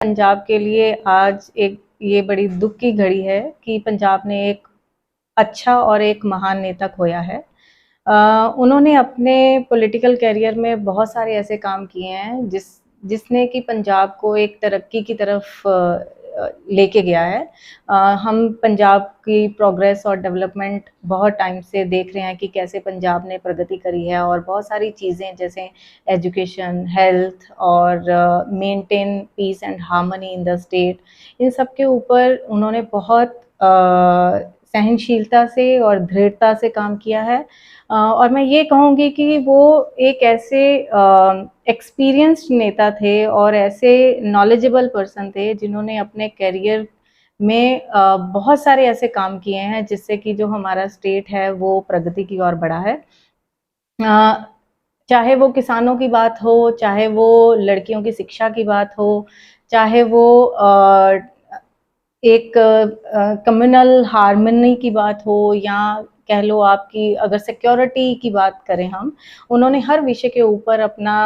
पंजाब के लिए आज एक ये बड़ी दुख की घड़ी है कि पंजाब ने एक अच्छा और एक महान नेता खोया है। उन्होंने अपने पॉलिटिकल करियर में बहुत सारे ऐसे काम किए हैं जिसने कि पंजाब को एक तरक्की की तरफ लेके गया है। हम पंजाब की प्रोग्रेस और डेवलपमेंट बहुत टाइम से देख रहे हैं कि कैसे पंजाब ने प्रगति करी है और बहुत सारी चीज़ें जैसे एजुकेशन, हेल्थ और maintain peace and harmony in the state, इन सब के ऊपर उन्होंने बहुत सहनशीलता से और दृढ़ता से काम किया है। और मैं ये कहूँगी कि वो एक ऐसे एक्सपीरियंस्ड नेता थे और ऐसे नॉलेजेबल पर्सन थे जिन्होंने अपने करियर में बहुत सारे ऐसे काम किए हैं जिससे कि जो हमारा स्टेट है वो प्रगति की ओर बढ़ा है। चाहे वो किसानों की बात हो, चाहे वो लड़कियों की शिक्षा की बात हो, चाहे वो एक कम्युनल हार्मनी की बात हो, या कह लो आपकी अगर सिक्योरिटी की बात करें हम, उन्होंने हर विषय के ऊपर अपना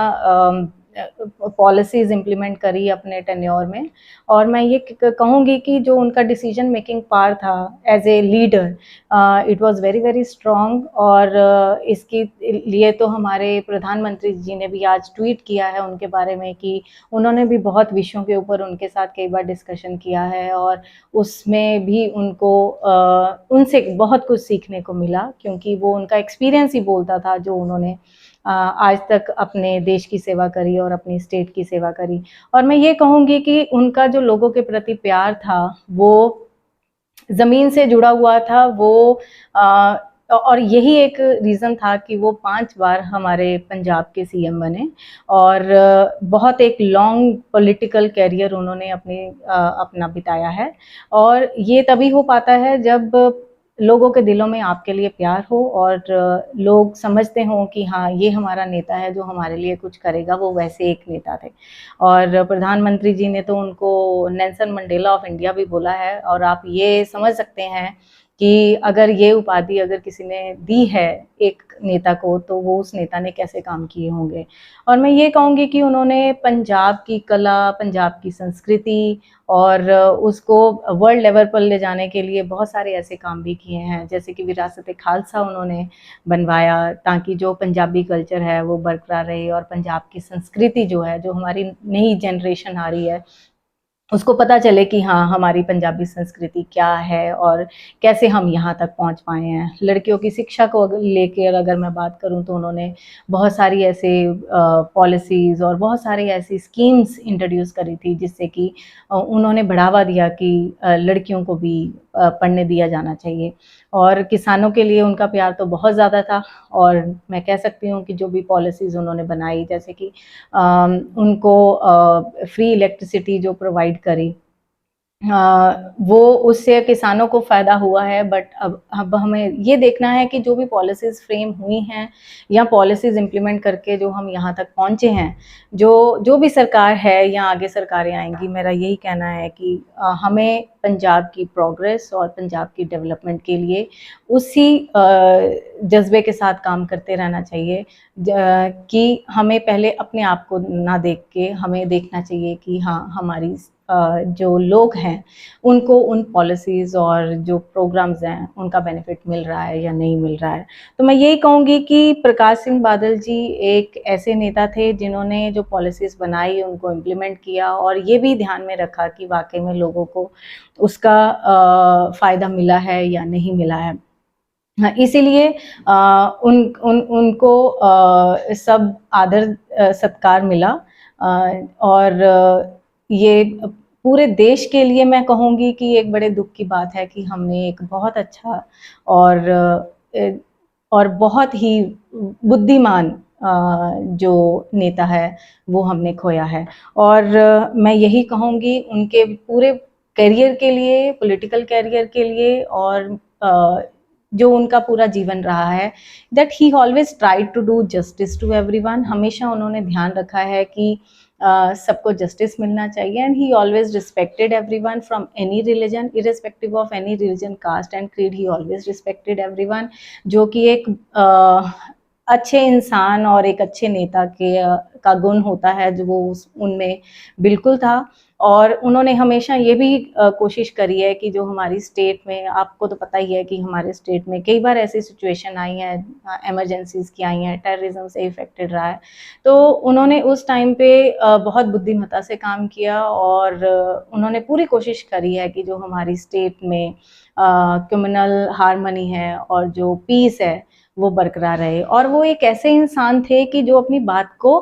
पॉलिसीज इम्प्लीमेंट करी अपने टेन्योर में। और मैं ये कहूँगी कि जो उनका डिसीजन मेकिंग पावर था as a leader, it was very very strong. और इसके लिए तो हमारे प्रधानमंत्री जी ने भी आज ट्वीट किया है उनके बारे में कि उन्होंने भी बहुत विषयों के ऊपर उनके साथ कई बार डिस्कशन किया है और उसमें भी उनको उनसे बहुत कुछ सीखने को मिला, क्योंकि वो उनका एक्सपीरियंस ही बोलता था जो उन्होंने आज तक अपने देश की सेवा करी और अपनी स्टेट की सेवा करी। और मैं ये कहूँगी कि उनका जो लोगों के प्रति प्यार था वो ज़मीन से जुड़ा हुआ था। वो और यही एक रीज़न था कि वो 5 बार हमारे पंजाब के सीएम बने और बहुत एक लॉन्ग पॉलिटिकल करियर उन्होंने अपना बिताया है। और ये तभी हो पाता है जब लोगों के दिलों में आपके लिए प्यार हो और लोग समझते हों कि हाँ, ये हमारा नेता है जो हमारे लिए कुछ करेगा। वो वैसे एक नेता थे और प्रधानमंत्री जी ने तो उनको नेल्सन मंडेला ऑफ इंडिया भी बोला है। और आप ये समझ सकते हैं कि अगर ये उपाधि अगर किसी ने दी है एक नेता को, तो वो उस नेता ने कैसे काम किए होंगे। और मैं ये कहूँगी कि उन्होंने पंजाब की कला, पंजाब की संस्कृति और उसको वर्ल्ड लेवल पर ले जाने के लिए बहुत सारे ऐसे काम भी किए हैं, जैसे कि विरासत ए खालसा उन्होंने बनवाया ताकि जो पंजाबी कल्चर है वो बरकरार रहे और पंजाब की संस्कृति जो है, जो हमारी नई जनरेशन आ रही है, उसको पता चले कि हाँ, हमारी पंजाबी संस्कृति क्या है और कैसे हम यहाँ तक पहुँच पाए हैं। लड़कियों की शिक्षा को लेकर अगर मैं बात करूँ तो उन्होंने बहुत सारी ऐसे पॉलिसीज़ और बहुत सारी ऐसी स्कीम्स इंट्रोड्यूस करी थी जिससे कि उन्होंने बढ़ावा दिया कि लड़कियों को भी पढ़ने दिया जाना चाहिए। और किसानों के लिए उनका प्यार तो बहुत ज़्यादा था। और मैं कह सकती हूँ कि जो भी पॉलिसीज़ उन्होंने बनाई, जैसे कि उनको फ्री इलेक्ट्रिसिटी जो प्रोवाइड करी, वो उससे किसानों को फ़ायदा हुआ है। बट अब हमें ये देखना है कि जो भी पॉलिसीज़ फ्रेम हुई हैं या पॉलिसीज़ इम्प्लीमेंट करके जो हम यहाँ तक पहुँचे हैं, जो भी सरकार है या आगे सरकारें आएंगी, मेरा यही कहना है कि हमें पंजाब की प्रोग्रेस और पंजाब की डेवलपमेंट के लिए उसी जज्बे के साथ काम करते रहना चाहिए कि हमें पहले अपने आप को ना देख के हमें देखना चाहिए कि हाँ, हमारी जो लोग हैं उनको उन पॉलिसीज़ और जो प्रोग्राम्स हैं उनका बेनिफिट मिल रहा है या नहीं मिल रहा है। तो मैं यही कहूँगी कि प्रकाश सिंह बादल जी एक ऐसे नेता थे जिन्होंने जो पॉलिसीज़ बनाई उनको इम्प्लीमेंट किया और ये भी ध्यान में रखा कि वाकई में लोगों को उसका फ़ायदा मिला है या नहीं मिला है। हाँ, इसीलिए उनको सब आदर सत्कार मिला। और ये पूरे देश के लिए मैं कहूँगी कि एक बड़े दुख की बात है कि हमने एक बहुत अच्छा और और बहुत ही बुद्धिमान जो नेता है वो हमने खोया है। और मैं यही कहूँगी उनके पूरे करियर के लिए, पॉलिटिकल करियर के लिए और जो उनका पूरा जीवन रहा है, that he always tried to do justice to everyone. हमेशा उन्होंने ध्यान रखा है कि सबको जस्टिस मिलना चाहिए। And he always respected everyone from any religion, irrespective of any religion, caste and creed, he always respected everyone, जो कि एक अच्छे इंसान और एक अच्छे नेता के का गुण होता है जो वो उनमें बिल्कुल था। और उन्होंने हमेशा ये भी कोशिश करी है कि जो हमारी स्टेट में, आपको तो पता ही है कि हमारे स्टेट में कई बार ऐसी सिचुएशन आई हैं, इमरजेंसीज की आई हैं, टेररिज्म से इफेक्टेड रहा है, तो उन्होंने उस टाइम पे बहुत बुद्धिमत्ता से काम किया और उन्होंने पूरी कोशिश करी है कि जो हमारी स्टेट में कम्युनल हारमनी है और जो पीस है वो बरकरार रहे। और वो एक ऐसे इंसान थे कि जो अपनी बात को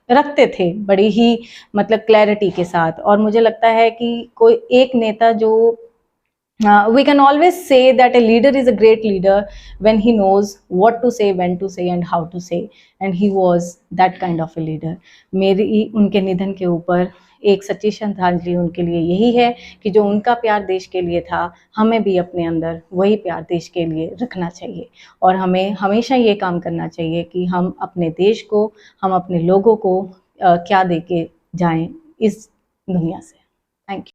रखते थे बड़ी ही मतलब क्लैरिटी के साथ। और मुझे लगता है कि कोई एक नेता जो we can always say that a leader is a great leader when he knows what to say, when to say and how to say, and he was that kind of a leader. मेरी उनके निधन के ऊपर एक सच्ची श्रद्धांजलि उनके लिए यही है कि जो उनका प्यार देश के लिए था, हमें भी अपने अंदर वही प्यार देश के लिए रखना चाहिए और हमें हमेशा ये काम करना चाहिए कि हम अपने देश को, हम अपने लोगों को क्या दे के जाएं इस दुनिया से। Thank you.